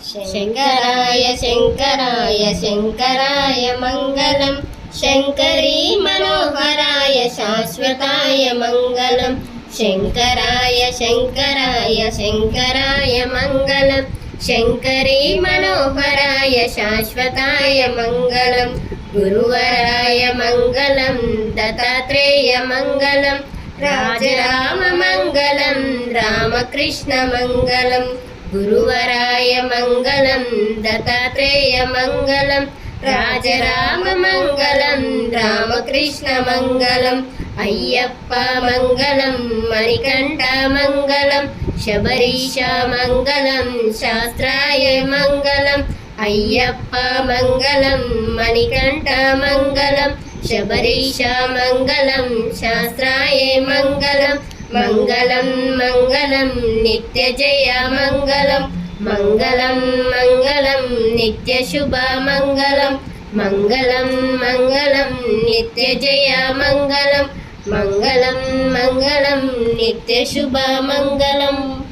शङ्कराय शङ्कराय शङ्कराय मङ्गलं शङ्करी मनोहराय शाश्वताय मङ्गलं शङ्कराय शङ्कराय शङ्कराय मङ्गलं शङ्करी मनोहराय शाश्वताय मङ्गलं गुरुवराय मङ्गलं दत्तात्रेय मङ्गलं राजराम मङ्गलं रामकृष्ण मङ्गलं गुरुवराय मङ्गलं दत्तात्रेय मङ्गलं राजराम मङ्गलं रामकृष्ण मङ्गलं अय्यप्प मङ्गलं मणिकण्ठ मङ्गलं शबरीश मङ्गलं शास्त्राय मङ्गलं अय्यप्प मङ्गलं मणिकण्ठ मङ्गलं शबरीश मङ्गलं शास्त्राय मङ्गलं मङ्गलं मङ्गलं नित्यजय मङ्गलं मङ्गलं मङ्गलं नित्यशुभ मङ्गलं मङ्गलं मङ्गलं नित्यजय मङ्गलं मङ्गलं मङ्गलं नित्यशुभ मङ्गलम्।